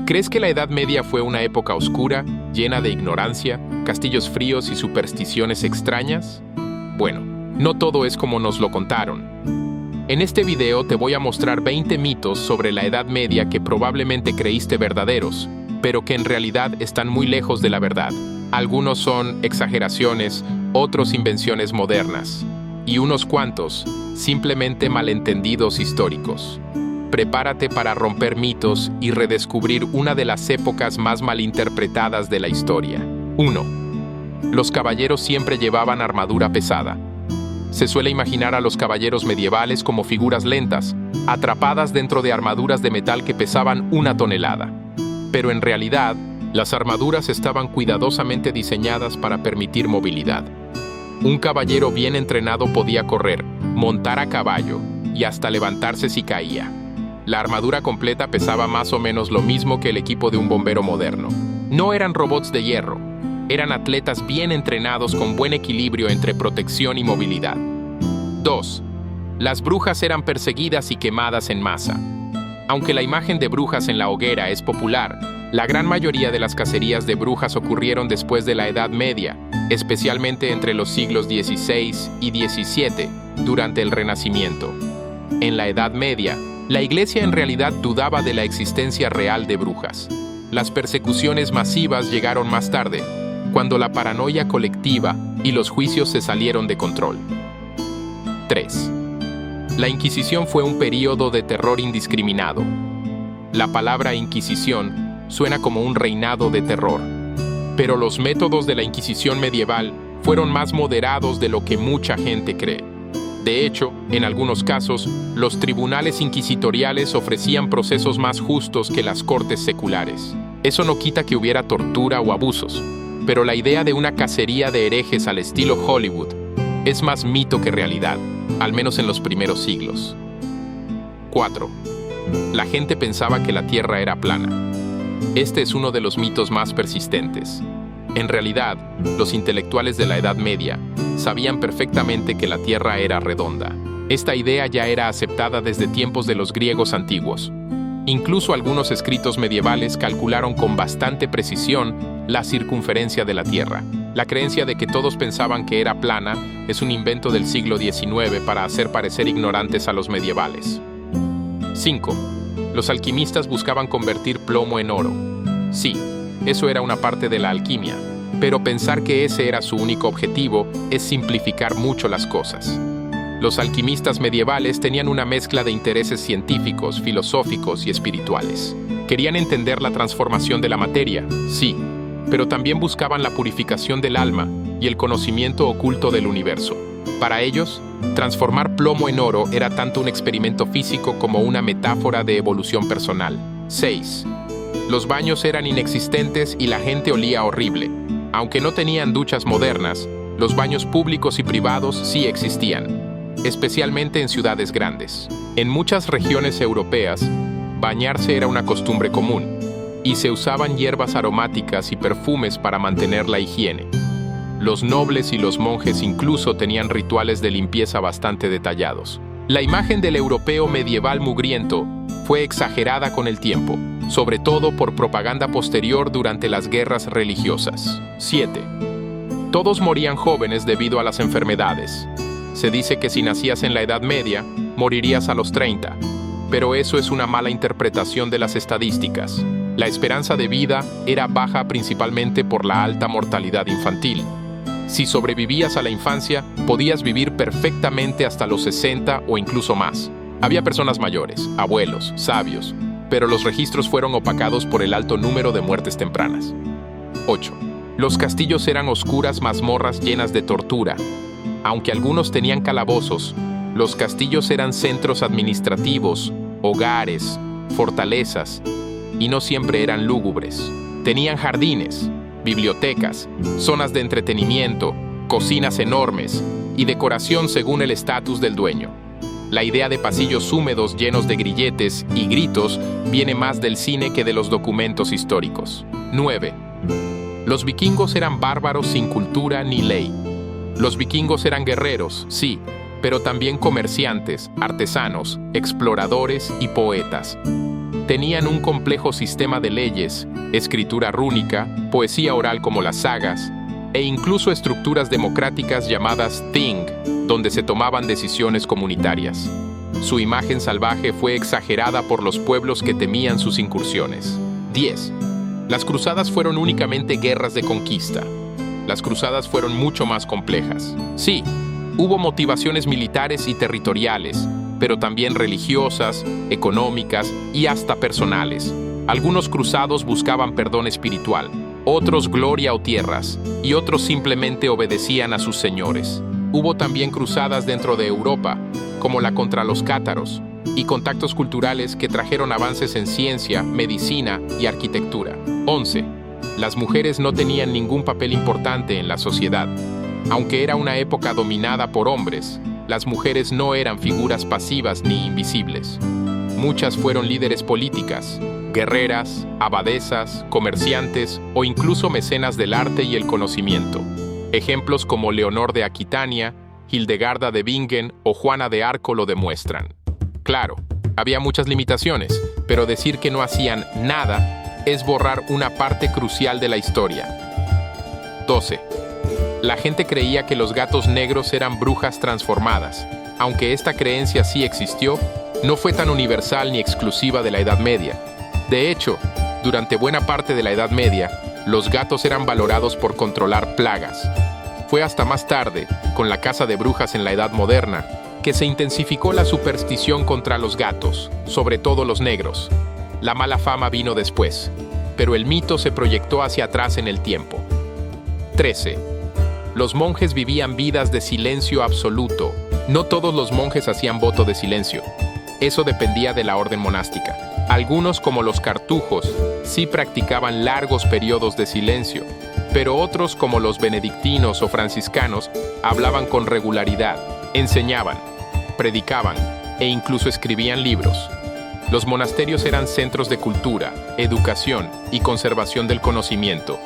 ¿Crees que la Edad Media fue una época oscura, llena de ignorancia, castillos fríos y supersticiones extrañas? Bueno, no todo es como nos lo contaron. En este video te voy a mostrar 20 mitos sobre la Edad Media que probablemente creíste verdaderos, pero que en realidad están muy lejos de la verdad. Algunos son exageraciones, otros invenciones modernas, y unos cuantos, simplemente malentendidos históricos. Prepárate para romper mitos y redescubrir una de las épocas más malinterpretadas de la historia. 1. Los caballeros siempre llevaban armadura pesada. Se suele imaginar a los caballeros medievales como figuras lentas, atrapadas dentro de armaduras de metal que pesaban 1 tonelada. Pero en realidad, las armaduras estaban cuidadosamente diseñadas para permitir movilidad. Un caballero bien entrenado podía correr, montar a caballo y hasta levantarse si caía. La armadura completa pesaba más o menos lo mismo que el equipo de un bombero moderno. No eran robots de hierro, eran atletas bien entrenados con buen equilibrio entre protección y movilidad. 2. Las brujas eran perseguidas y quemadas en masa. Aunque la imagen de brujas en la hoguera es popular, la gran mayoría de las cacerías de brujas ocurrieron después de la Edad Media, especialmente entre los siglos XVI y XVII, durante el Renacimiento. En la Edad Media, la Iglesia en realidad dudaba de la existencia real de brujas. Las persecuciones masivas llegaron más tarde, cuando la paranoia colectiva y los juicios se salieron de control. 3. La Inquisición fue un período de terror indiscriminado. La palabra Inquisición suena como un reinado de terror, pero los métodos de la Inquisición medieval fueron más moderados de lo que mucha gente cree. De hecho, en algunos casos, los tribunales inquisitoriales ofrecían procesos más justos que las cortes seculares. Eso no quita que hubiera tortura o abusos, pero la idea de una cacería de herejes al estilo Hollywood es más mito que realidad, al menos en los primeros siglos. 4. La gente pensaba que la Tierra era plana. Este es uno de los mitos más persistentes. En realidad, los intelectuales de la Edad Media sabían perfectamente que la Tierra era redonda. Esta idea ya era aceptada desde tiempos de los griegos antiguos. Incluso algunos escritos medievales calcularon con bastante precisión la circunferencia de la Tierra. La creencia de que todos pensaban que era plana es un invento del siglo XIX para hacer parecer ignorantes a los medievales. 5. Los alquimistas buscaban convertir plomo en oro. Sí, eso era una parte de la alquimia, pero pensar que ese era su único objetivo es simplificar mucho las cosas. Los alquimistas medievales tenían una mezcla de intereses científicos, filosóficos y espirituales. Querían entender la transformación de la materia, sí, pero también buscaban la purificación del alma y el conocimiento oculto del universo. Para ellos, transformar plomo en oro era tanto un experimento físico como una metáfora de evolución personal. 6. Los baños eran inexistentes y la gente olía horrible. Aunque no tenían duchas modernas, los baños públicos y privados sí existían, especialmente en ciudades grandes. En muchas regiones europeas, bañarse era una costumbre común, y se usaban hierbas aromáticas y perfumes para mantener la higiene. Los nobles y los monjes incluso tenían rituales de limpieza bastante detallados. La imagen del europeo medieval mugriento fue exagerada con el tiempo, sobre todo por propaganda posterior durante las guerras religiosas. 7. Todos morían jóvenes debido a las enfermedades. Se dice que si nacías en la Edad Media, morirías a los 30, pero eso es una mala interpretación de las estadísticas. La esperanza de vida era baja principalmente por la alta mortalidad infantil. Si sobrevivías a la infancia, podías vivir perfectamente hasta los 60 o incluso más. Había personas mayores, abuelos, sabios, pero los registros fueron opacados por el alto número de muertes tempranas. 8. Los castillos eran oscuras mazmorras llenas de tortura. Aunque algunos tenían calabozos, los castillos eran centros administrativos, hogares, fortalezas, y no siempre eran lúgubres. Tenían jardines, bibliotecas, zonas de entretenimiento, cocinas enormes y decoración según el estatus del dueño. La idea de pasillos húmedos llenos de grilletes y gritos viene más del cine que de los documentos históricos. 9. Los vikingos eran bárbaros sin cultura ni ley. Los vikingos eran guerreros, sí, pero también comerciantes, artesanos, exploradores y poetas. Tenían un complejo sistema de leyes, escritura rúnica, poesía oral como las sagas, e incluso estructuras democráticas llamadas Thing, donde se tomaban decisiones comunitarias. Su imagen salvaje fue exagerada por los pueblos que temían sus incursiones. 10. Las cruzadas fueron únicamente guerras de conquista. Las cruzadas fueron mucho más complejas. Sí, hubo motivaciones militares y territoriales, pero también religiosas, económicas y hasta personales. Algunos cruzados buscaban perdón espiritual, otros gloria o tierras, y otros simplemente obedecían a sus señores. Hubo también cruzadas dentro de Europa, como la contra los cátaros, y contactos culturales que trajeron avances en ciencia, medicina y arquitectura. 11. Las mujeres no tenían ningún papel importante en la sociedad. Aunque era una época dominada por hombres, las mujeres no eran figuras pasivas ni invisibles. Muchas fueron líderes políticas, guerreras, abadesas, comerciantes o incluso mecenas del arte y el conocimiento. Ejemplos como Leonor de Aquitania, Hildegarda de Bingen o Juana de Arco lo demuestran. Claro, había muchas limitaciones, pero decir que no hacían nada es borrar una parte crucial de la historia. 12. La gente creía que los gatos negros eran brujas transformadas. Aunque esta creencia sí existió, no fue tan universal ni exclusiva de la Edad Media. De hecho, durante buena parte de la Edad Media, los gatos eran valorados por controlar plagas. Fue hasta más tarde, con la caza de brujas en la Edad Moderna, que se intensificó la superstición contra los gatos, sobre todo los negros. La mala fama vino después, pero el mito se proyectó hacia atrás en el tiempo. 13. Los monjes vivían vidas de silencio absoluto. No todos los monjes hacían voto de silencio. Eso dependía de la orden monástica. Algunos, como los cartujos, sí practicaban largos periodos de silencio, pero otros, como los benedictinos o franciscanos, hablaban con regularidad, enseñaban, predicaban e incluso escribían libros. Los monasterios eran centros de cultura, educación y conservación del conocimiento,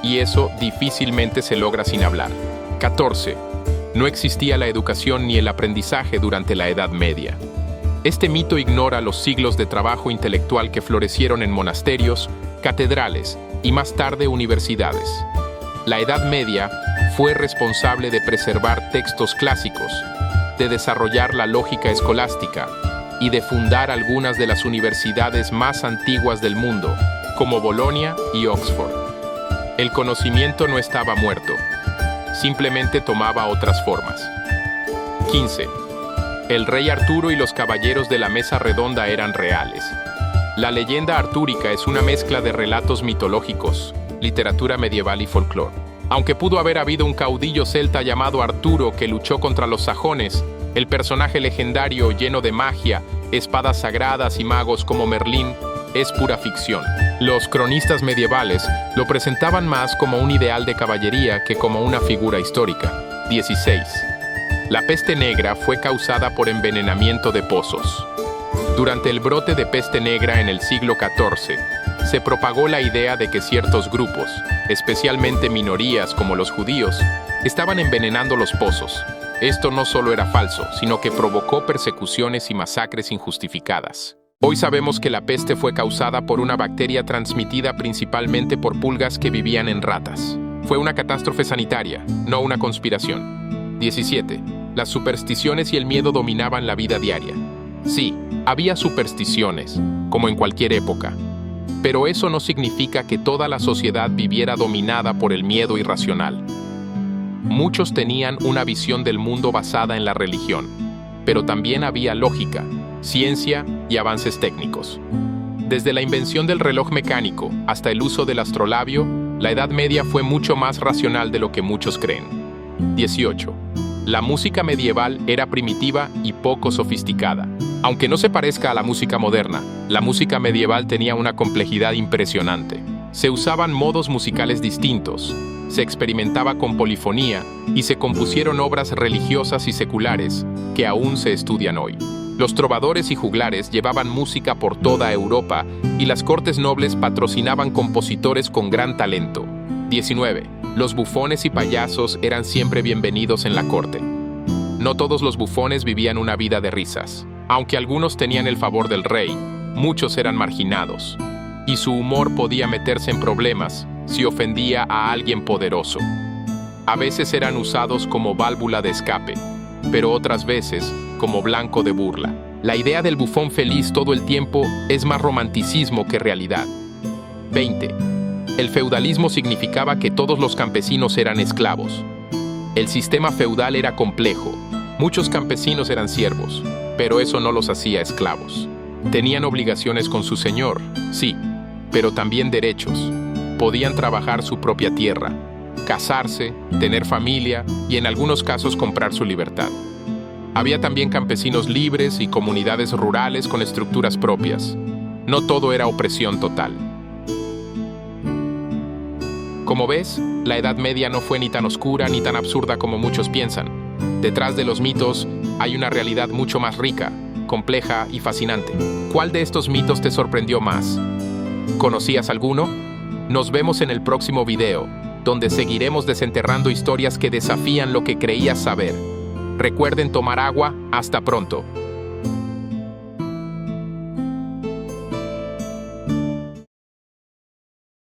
y eso difícilmente se logra sin hablar. 14. No existía la educación ni el aprendizaje durante la Edad Media. Este mito ignora los siglos de trabajo intelectual que florecieron en monasterios, catedrales y más tarde universidades. La Edad Media fue responsable de preservar textos clásicos, de desarrollar la lógica escolástica y de fundar algunas de las universidades más antiguas del mundo, como Bolonia y Oxford. El conocimiento no estaba muerto, simplemente tomaba otras formas. 15. El rey Arturo y los caballeros de la mesa redonda eran reales. La leyenda artúrica es una mezcla de relatos mitológicos, literatura medieval y folclore. Aunque pudo haber habido un caudillo celta llamado Arturo que luchó contra los sajones, el personaje legendario lleno de magia, espadas sagradas y magos como Merlín es pura ficción. Los cronistas medievales lo presentaban más como un ideal de caballería que como una figura histórica. 16. La peste negra fue causada por envenenamiento de pozos. Durante el brote de peste negra en el siglo XIV, se propagó la idea de que ciertos grupos, especialmente minorías como los judíos, estaban envenenando los pozos. Esto no solo era falso, sino que provocó persecuciones y masacres injustificadas. Hoy sabemos que la peste fue causada por una bacteria transmitida principalmente por pulgas que vivían en ratas. Fue una catástrofe sanitaria, no una conspiración. 17. Las supersticiones y el miedo dominaban la vida diaria. Sí, había supersticiones, como en cualquier época. Pero eso no significa que toda la sociedad viviera dominada por el miedo irracional. Muchos tenían una visión del mundo basada en la religión, pero también había lógica, ciencia y avances técnicos. Desde la invención del reloj mecánico hasta el uso del astrolabio, la Edad Media fue mucho más racional de lo que muchos creen. 18. La música medieval era primitiva y poco sofisticada. Aunque no se parezca a la música moderna, la música medieval tenía una complejidad impresionante. Se usaban modos musicales distintos, se experimentaba con polifonía y se compusieron obras religiosas y seculares que aún se estudian hoy. Los trovadores y juglares llevaban música por toda Europa y las cortes nobles patrocinaban compositores con gran talento. 19. Los bufones y payasos eran siempre bienvenidos en la corte. No todos los bufones vivían una vida de risas. Aunque algunos tenían el favor del rey, muchos eran marginados, y su humor podía meterse en problemas si ofendía a alguien poderoso. A veces eran usados como válvula de escape, pero otras veces como blanco de burla. La idea del bufón feliz todo el tiempo es más romanticismo que realidad. 20. El feudalismo significaba que todos los campesinos eran esclavos. El sistema feudal era complejo. Muchos campesinos eran siervos, pero eso no los hacía esclavos. Tenían obligaciones con su señor, sí, pero también derechos. Podían trabajar su propia tierra, casarse, tener familia y en algunos casos comprar su libertad. Había también campesinos libres y comunidades rurales con estructuras propias. No todo era opresión total. Como ves, la Edad Media no fue ni tan oscura ni tan absurda como muchos piensan. Detrás de los mitos hay una realidad mucho más rica, compleja y fascinante. ¿Cuál de estos mitos te sorprendió más? ¿Conocías alguno? Nos vemos en el próximo video, donde seguiremos desenterrando historias que desafían lo que creías saber. Recuerden tomar agua. Hasta pronto.